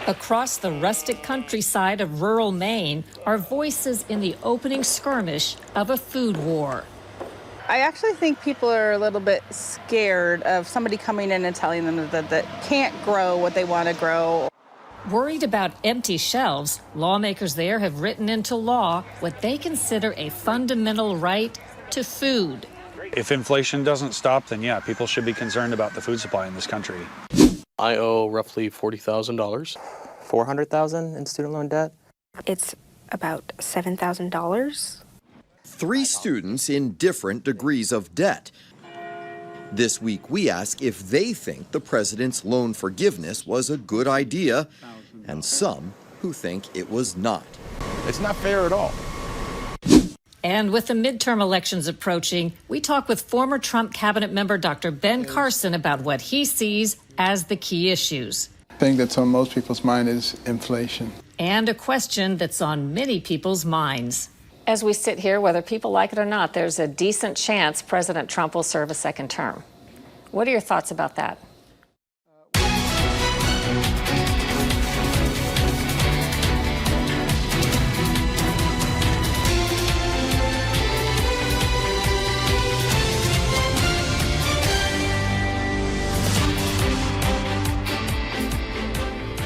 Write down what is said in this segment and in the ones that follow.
Across the rustic countryside of rural Maine are voices in the opening skirmish of a food war. I actually think people are a little bit scared of somebody coming in and telling them that they can't grow what they want to grow. Worried about empty shelves, lawmakers there have written into law what they consider a fundamental right to food. If inflation doesn't stop, then yeah, people should be concerned about the food supply in this country. I owe roughly $40,000. $400,000 in student loan debt? It's about $7,000. 3 students in different degrees of debt. This week, we ask if they think the president's loan forgiveness was a good idea, and some who think it was not. It's not fair at all. And with the midterm elections approaching, we talk with former Trump cabinet member Dr. Ben Carson about what he sees as the key issues. The thing that's on most people's mind is inflation. And a question that's on many people's minds. As we sit here, whether people like it or not, there's a decent chance President Trump will serve a second term. What are your thoughts about that?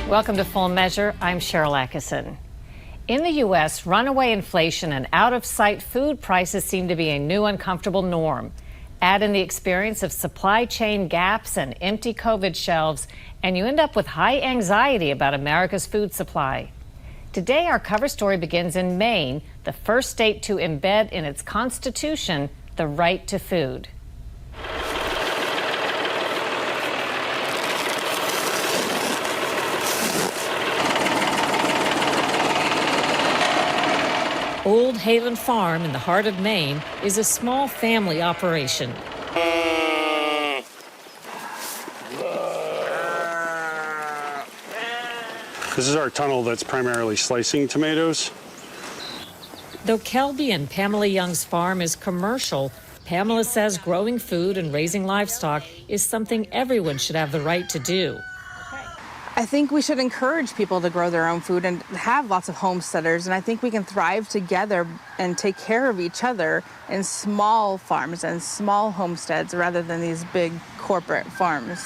Welcome to Full Measure. I'm Sharyl Attkisson. In the U.S., runaway inflation and out-of-sight food prices seem to be a new uncomfortable norm. Add in the experience of supply chain gaps and empty COVID shelves, and you end up with high anxiety about America's food supply. Today, our cover story begins in Maine, the first state to embed in its constitution the right to food. Old Haven Farm in the heart of Maine is a small family operation. This is our tunnel that's primarily slicing tomatoes. Though Kelby and Pamela Young's farm is commercial, Pamela says growing food and raising livestock is something everyone should have the right to do. I think we should encourage people to grow their own food and have lots of homesteaders, and I think we can thrive together and take care of each other in small farms and small homesteads rather than these big corporate farms.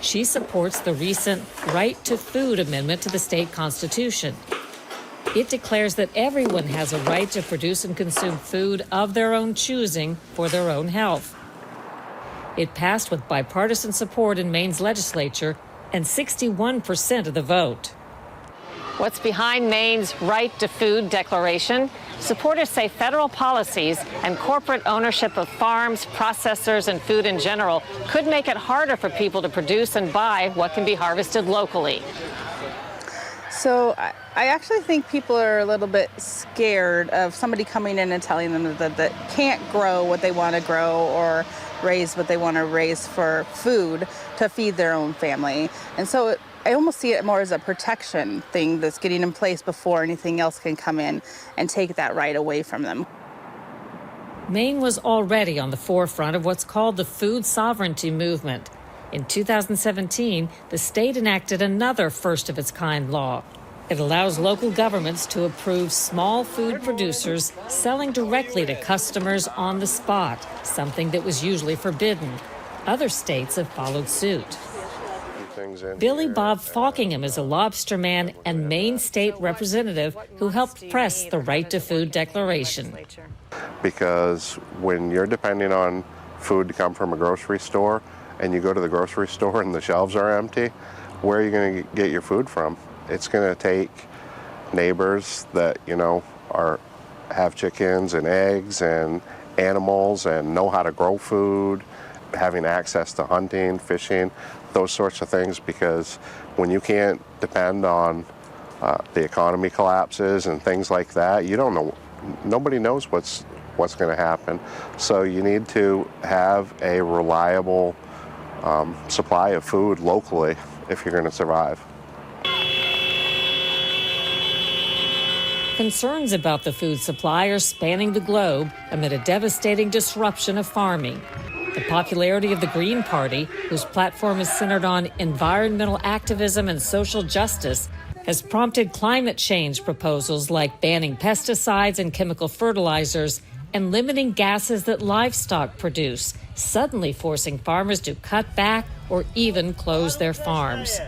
She supports the recent Right to Food amendment to the state constitution. It declares that everyone has a right to produce and consume food of their own choosing for their own health. It passed with bipartisan support in Maine's legislature and 61% of the vote. What's behind Maine's Right to Food declaration? Supporters say federal policies and corporate ownership of farms, processors, and food in general could make it harder for people to produce and buy what can be harvested locally. So I actually think people are a little bit scared of somebody coming in and telling them that they can't grow what they want to grow or raise what they want to raise for food to feed their own family. And so I almost see it more as a protection thing that's getting in place before anything else can come in and take that right away from them. Maine was already on the forefront of what's called the food sovereignty movement. In 2017, the state enacted another first-of-its-kind law. It allows local governments to approve small food producers selling directly to customers on the spot, something that was usually forbidden. Other states have followed suit. Billy Bob Falkingham is a lobsterman and Maine state representative who helped press the Right to Food declaration. Because when you're depending on food to come from a grocery store and you go to the grocery store and the shelves are empty, where are you going to get your food from? It's going to take neighbors that, have chickens and eggs and animals and know how to grow food, having access to hunting, fishing, those sorts of things, because when you can't depend on the economy collapses and things like that, you don't know, nobody knows what's going to happen. So you need to have a reliable supply of food locally if you're going to survive. Concerns about the food supply are spanning the globe amid a devastating disruption of farming. The popularity of the Green Party, whose platform is centered on environmental activism and social justice, has prompted climate change proposals like banning pesticides and chemical fertilizers and limiting gases that livestock produce, suddenly forcing farmers to cut back or even close their farms.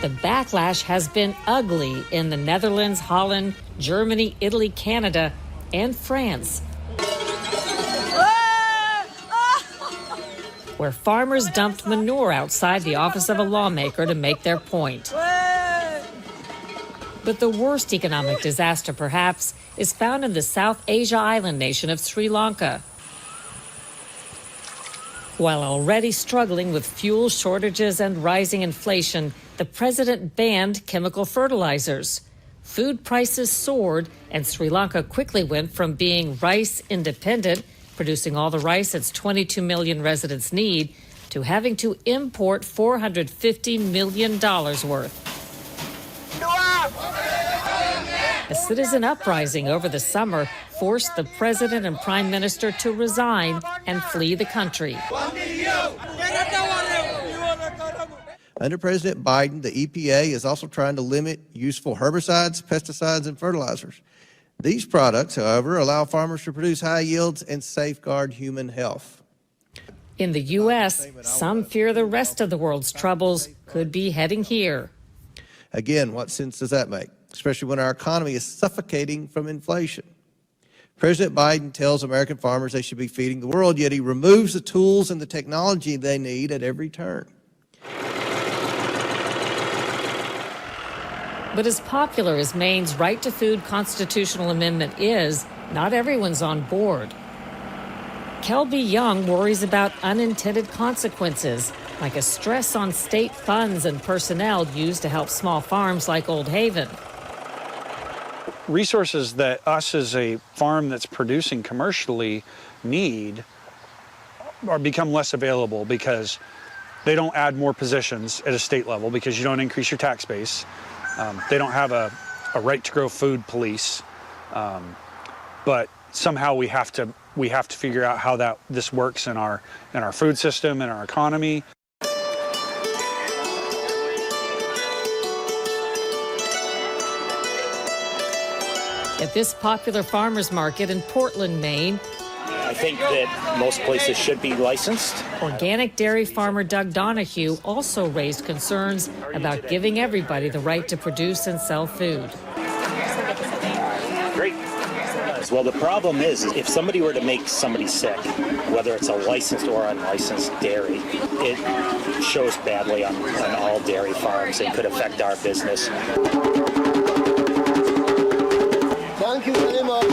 The backlash has been ugly in the Netherlands, Holland, Germany, Italy, Canada, and France, where farmers dumped manure outside the office of a lawmaker to make their point. But the worst economic disaster, perhaps, is found in the South Asia island nation of Sri Lanka. While already struggling with fuel shortages and rising inflation, the president banned chemical fertilizers. Food prices soared, and Sri Lanka quickly went from being rice independent, producing all the rice its 22 million residents need, to having to import $450 million worth. A citizen uprising over the summer forced the president and prime minister to resign and flee the country. Under President Biden, the EPA is also trying to limit useful herbicides, pesticides, and fertilizers. These products, however, allow farmers to produce high yields and safeguard human health. In the U.S., some fear the rest of the world's troubles could be heading here. Again, what sense does that make, especially when our economy is suffocating from inflation? President Biden tells American farmers they should be feeding the world, yet he removes the tools and the technology they need at every turn. But as popular as Maine's right to food constitutional amendment is, not everyone's on board. Kelby Young worries about unintended consequences, like a stress on state funds and personnel used to help small farms like Old Haven. Resources that us as a farm that's producing commercially need become less available because they don't add more positions at a state level because you don't increase your tax base. They don't have a right to grow food police, but somehow we have to figure out how this works in our food system and our economy. At this popular farmers market in Portland, Maine, I think that most places should be licensed. Organic dairy farmer Doug Donahue also raised concerns about giving everybody the right to produce and sell food. Great. Well, the problem is if somebody were to make somebody sick, whether it's a licensed or unlicensed dairy, it shows badly on all dairy farms and could affect our business. Thank you very much.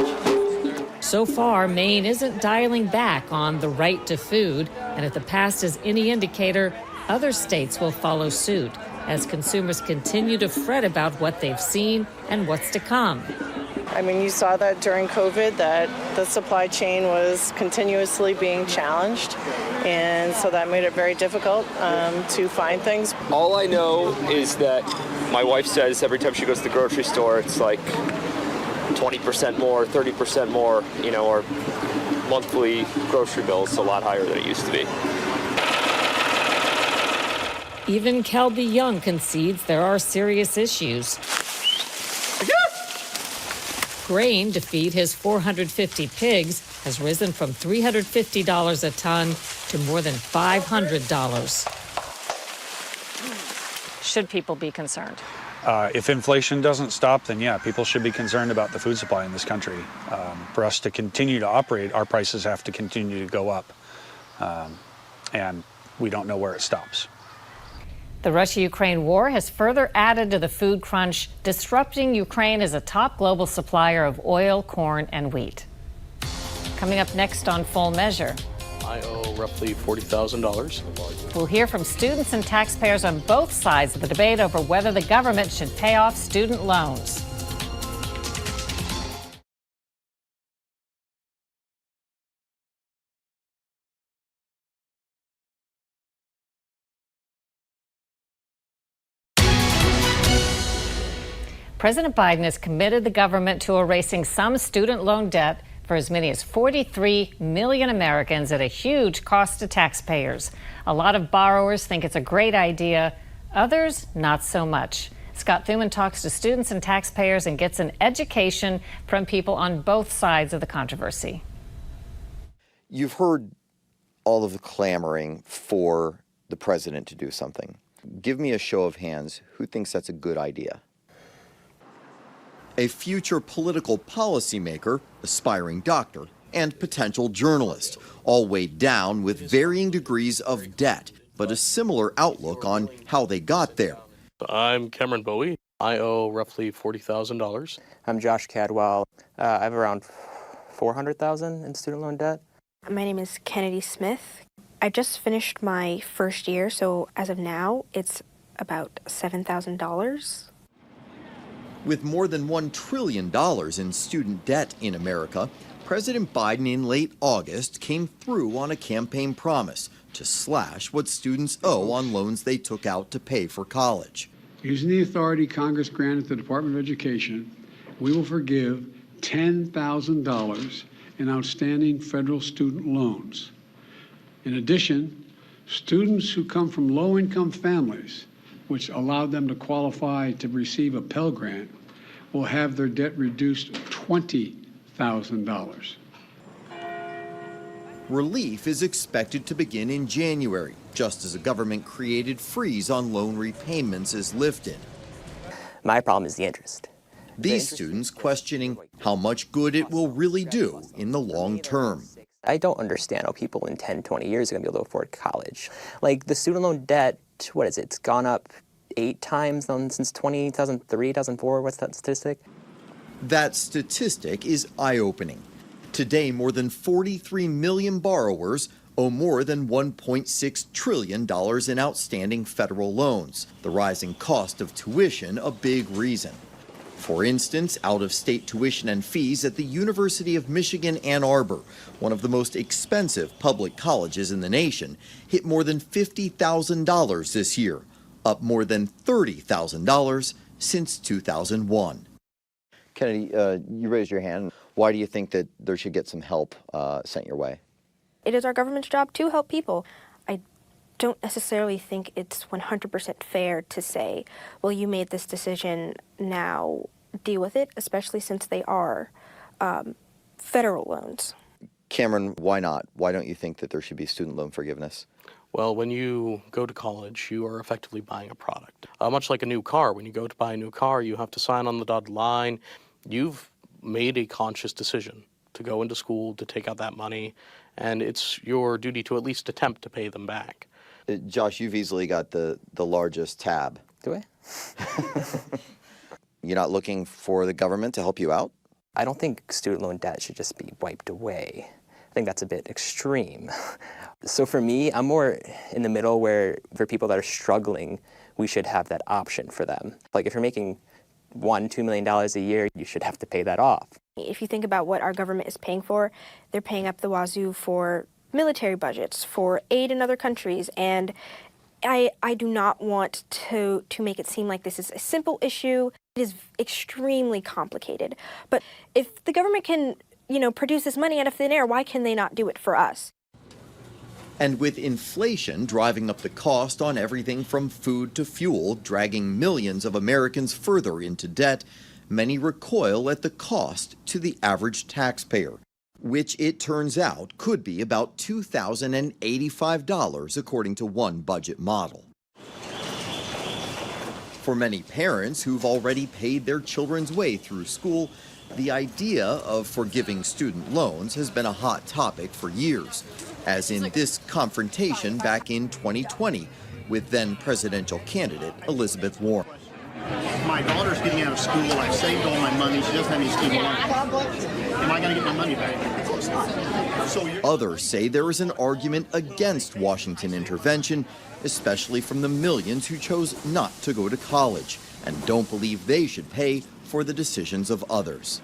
So far, Maine isn't dialing back on the right to food, and if the past is any indicator, other states will follow suit as consumers continue to fret about what they've seen and what's to come. I mean, you saw that during COVID, that the supply chain was continuously being challenged, and so that made it very difficult to find things. All I know is that my wife says every time she goes to the grocery store, it's like 20% more, 30% more, our monthly grocery bill is a lot higher than it used to be. Even Kelby Young concedes there are serious issues. Grain to feed his 450 pigs has risen from $350 a ton to more than $500. Should people be concerned? If inflation doesn't stop, then yeah, people should be concerned about the food supply in this country. For us to continue to operate, our prices have to continue to go up. And we don't know where it stops. The Russia-Ukraine war has further added to the food crunch, disrupting Ukraine as a top global supplier of oil, corn, and wheat. Coming up next on Full Measure. I owe roughly $40,000. We'll hear from students and taxpayers on both sides of the debate over whether the government should pay off student loans. President Biden has committed the government to erasing some student loan debt for as many as 43 million Americans at a huge cost to taxpayers. A lot of borrowers think it's a great idea, others not so much. Scott Thuman talks to students and taxpayers and gets an education from people on both sides of the controversy. You've heard all of the clamoring for the president to do something. Give me a show of hands. Who thinks that's a good idea? A future political policymaker, aspiring doctor, and potential journalist, all weighed down with varying degrees of debt, but a similar outlook on how they got there. I'm Cameron Bowie. I owe roughly $40,000. I'm Josh Cadwell. I have around $400,000 in student loan debt. My name is Kennedy Smith. I just finished my first year, so as of now, it's about $7,000. With more than $1 trillion in student debt in America, President Biden in late August came through on a campaign promise to slash what students owe on loans they took out to pay for college. Using the authority Congress granted the Department of Education, we will forgive $10,000 in outstanding federal student loans. In addition, students who come from low-income families, which allowed them to qualify to receive a Pell Grant, will have their debt reduced to $20,000. Relief is expected to begin in January, just as a government-created freeze on loan repayments is lifted. My problem is the interest. These students questioning how much good it will really do in the long term. I don't understand how people in 10, 20 years are going to be able to afford college. Like the student loan debt, what is it? It's gone up 8 times since 2003, 2004. What's that statistic? That statistic is eye-opening. Today, more than 43 million borrowers owe more than $1.6 trillion in outstanding federal loans. The rising cost of tuition a big reason. For instance, out-of-state tuition and fees at the University of Michigan, Ann Arbor, one of the most expensive public colleges in the nation, hit more than $50,000 this year, up more than $30,000 since 2001. Kennedy, you raised your hand. Why do you think that there should get some help sent your way? It is our government's job to help people. I don't necessarily think it's 100% fair to say, well, you made this decision, now deal with it, especially since they are federal loans. Cameron, why not? Why don't you think that there should be student loan forgiveness? Well, when you go to college, you are effectively buying a product. Much like a new car, when you go to buy a new car, you have to sign on the dotted line. You've made a conscious decision to go into school, to take out that money, and it's your duty to at least attempt to pay them back. Josh, you've easily got the largest tab. Do I? You're not looking for the government to help you out? I don't think student loan debt should just be wiped away. I think that's a bit extreme. So for me, I'm more in the middle where for people that are struggling, we should have that option for them. Like if you're making $1-2 million a year, you should have to pay that off. If you think about what our government is paying for, they're paying up the wazoo for military budgets, for aid in other countries, and I do not want to make it seem like this is a simple issue. It is extremely complicated. But if the government can, produce this money out of thin air, why can they not do it for us? And with inflation driving up the cost on everything from food to fuel, dragging millions of Americans further into debt, many recoil at the cost to the average taxpayer, which it turns out could be about $2,085 according to one budget model. For many parents who've already paid their children's way through school, the idea of forgiving student loans has been a hot topic for years, as in this confrontation back in 2020 with then presidential candidate Elizabeth Warren. My daughter's getting out of school. I've saved all my money. She doesn't have any student loans. Am I going to get my money back? Others say there is an argument against Washington intervention, especially from the millions who chose not to go to college and don't believe they should pay for the decisions of others.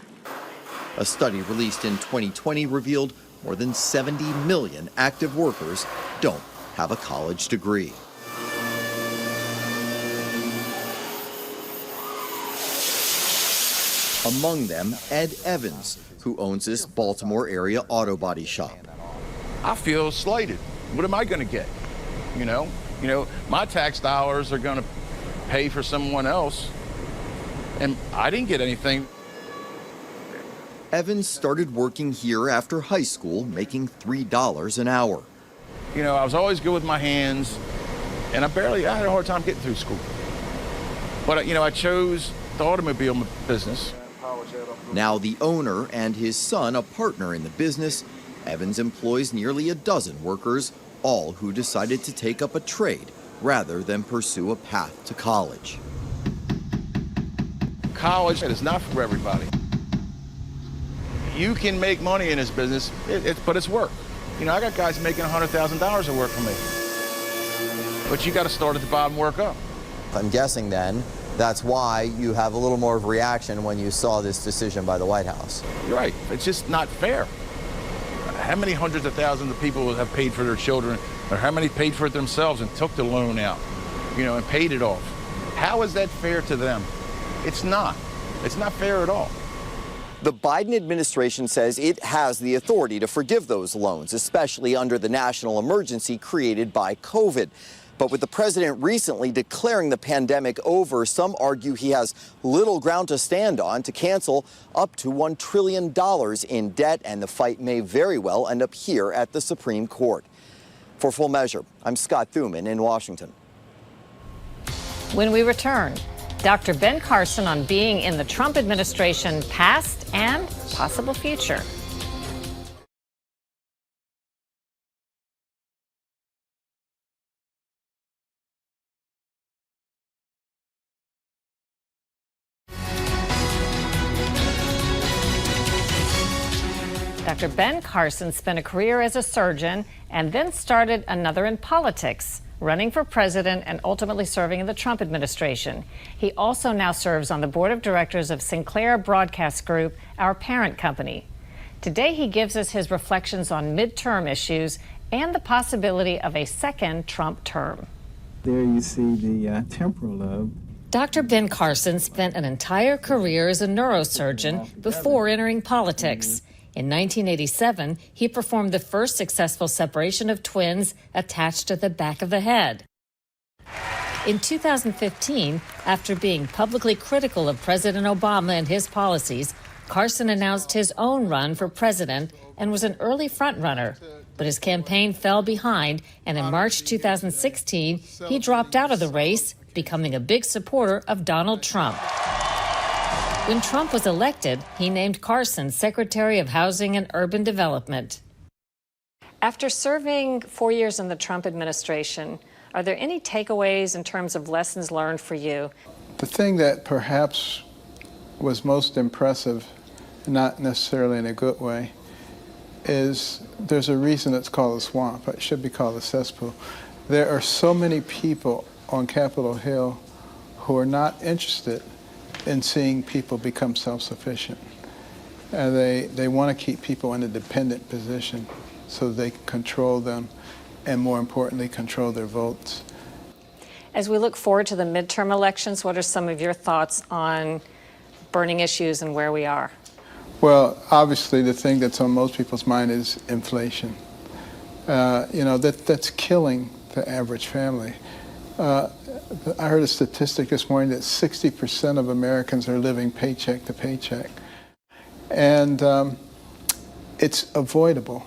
A study released in 2020 revealed more than 70 million active workers don't have a college degree. Among them, Ed Evans, who owns this Baltimore area auto body shop. I feel slighted. What am I going to get? You know, my tax dollars are going to pay for someone else, and I didn't get anything. Evans started working here after high school, making $3 an hour. You know, I was always good with my hands, and I had a hard time getting through school. But, you know, I chose the automobile business. Now the owner and his son a partner in the business, Evans employs nearly a dozen workers, all who decided to take up a trade rather than pursue a path to college. College is not for everybody. You can make money in this business, but it's work. You know, I got guys making $100,000 of work for me. But you got to start at the bottom, work up. I'm guessing then that's why you have a little more of a reaction when you saw this decision by the White House. You're right. It's just not fair. How many hundreds of thousands of people have paid for their children, or how many paid for it themselves and took the loan out, you know, and paid it off? How is that fair to them? It's not. It's not fair at all. The Biden administration says it has the authority to forgive those loans, especially under the national emergency created by COVID. But with the president recently declaring the pandemic over, some argue he has little ground to stand on to cancel up to $1 trillion in debt, and the fight may very well end up here at the Supreme Court. For Full Measure, I'm Scott Thuman in Washington. When we return, Dr. Ben Carson on being in the Trump administration past and possible future. Dr. Ben Carson spent a career as a surgeon and then started another in politics, running for president and ultimately serving in the Trump administration. He also now serves on the board of directors of Sinclair Broadcast Group, our parent company. Today, he gives us his reflections on midterm issues and the possibility of a second Trump term. There you see the temporal lobe. Dr. Ben Carson spent an entire career as a neurosurgeon before entering politics. In 1987, he performed the first successful separation of twins attached to the back of the head. In 2015, after being publicly critical of President Obama and his policies, Carson announced his own run for president and was an early frontrunner. But his campaign fell behind, and in March 2016, he dropped out of the race, becoming a big supporter of Donald Trump. When Trump was elected, he named Carson Secretary of Housing and Urban Development. After serving 4 years in the Trump administration, are there any takeaways in terms of lessons learned for you? The thing that perhaps was most impressive, not necessarily in a good way, is there's a reason it's called a swamp. It should be called a cesspool. There are so many people on Capitol Hill who are not interested in seeing people become self-sufficient. They want to keep people in a dependent position so they can control them and, more importantly, control their votes. As we look forward to the midterm elections, what are some of your thoughts on burning issues and where we are? Well, obviously, the thing that's on most people's mind is inflation. That's killing the average family. I heard a statistic this morning that 60% of Americans are living paycheck to paycheck. And it's avoidable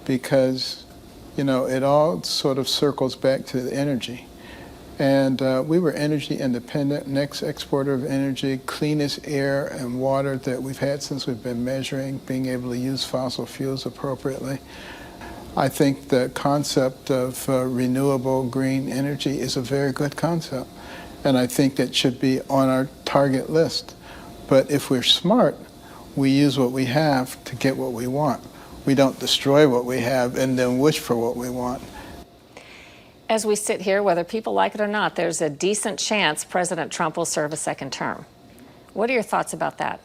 because, it all sort of circles back to the energy. And we were energy independent, next exporter of energy, cleanest air and water that we've had since we've been measuring, being able to use fossil fuels appropriately. I think the concept of renewable green energy is a very good concept, and I think that should be on our target list. But if we're smart, we use what we have to get what we want. We don't destroy what we have and then wish for what we want. As we sit here, whether people like it or not, there's a decent chance President Trump will serve a second term. What are your thoughts about that?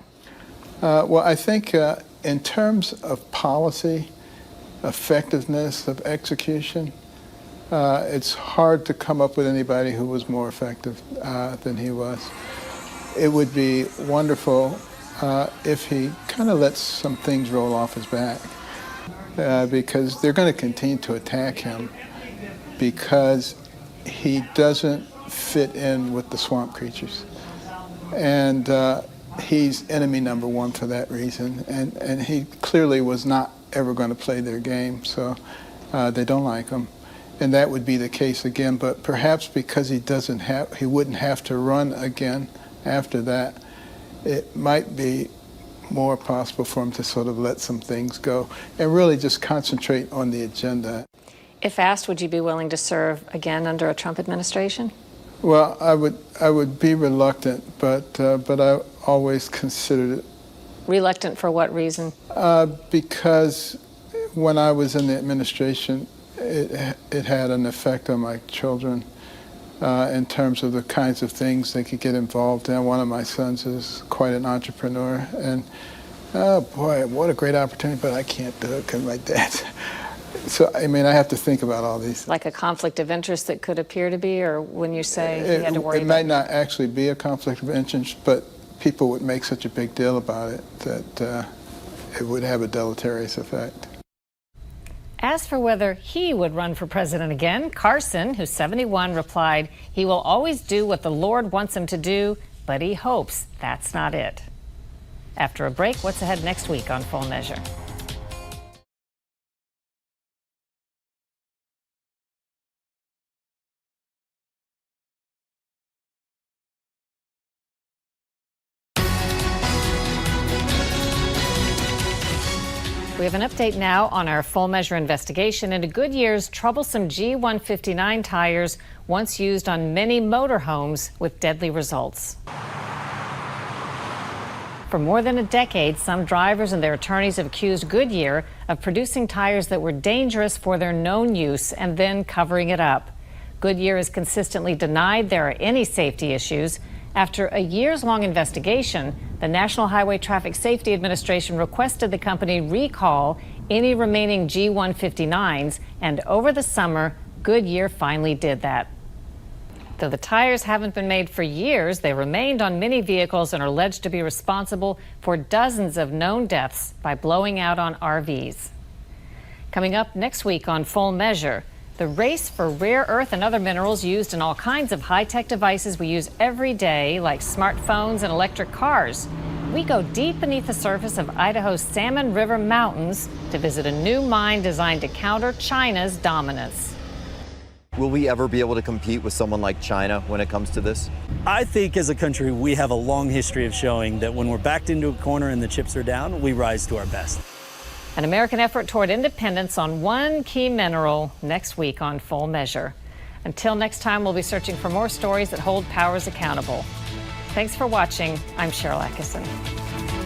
Well, I think in terms of policy, effectiveness of execution, it's hard to come up with anybody who was more effective than he was. It would be wonderful if he kind of lets some things roll off his back, because they're going to continue to attack him because he doesn't fit in with the swamp creatures. And he's enemy number one for that reason. And he clearly was not ever going to play their game, so they don't like him. And that would be the case again, but perhaps because he wouldn't have to run again after that, it might be more possible for him to sort of let some things go and really just concentrate on the agenda. If asked, would you be willing to serve again under a Trump administration? Well, I would be reluctant, but I always considered it. Reluctant for what reason? Because when I was in the administration, it had an effect on my children in terms of the kinds of things they could get involved in. One of my sons is quite an entrepreneur, and oh boy, what a great opportunity, but I can't do it because my dad. So, I mean, I have to think about all these. Like a conflict of interest that could appear to be, or when you say you had to worry about it? It might not actually be a conflict of interest, but people would make such a big deal about it that it would have a deleterious effect. As for whether he would run for president again, Carson, who's 71, replied, he will always do what the Lord wants him to do, but he hopes that's not it. After a break, what's ahead next week on Full Measure? We have an update now on our Full Measure investigation into Goodyear's troublesome G159 tires once used on many motorhomes with deadly results. For more than a decade, some drivers and their attorneys have accused Goodyear of producing tires that were dangerous for their known use and then covering it up. Goodyear has consistently denied there are any safety issues. After a years-long investigation, the National Highway Traffic Safety Administration requested the company recall any remaining G159s, and over the summer, Goodyear finally did that. Though the tires haven't been made for years, they remained on many vehicles and are alleged to be responsible for dozens of known deaths by blowing out on RVs. Coming up next week on Full Measure, the race for rare earth and other minerals used in all kinds of high-tech devices we use every day, like smartphones and electric cars. We go deep beneath the surface of Idaho's Salmon River Mountains to visit a new mine designed to counter China's dominance. Will we ever be able to compete with someone like China when it comes to this? I think as a country, we have a long history of showing that when we're backed into a corner and the chips are down, we rise to our best. An American effort toward independence on one key mineral next week on Full Measure. Until next time, we'll be searching for more stories that hold powers accountable. Thanks for watching. I'm Sharyl Attkisson.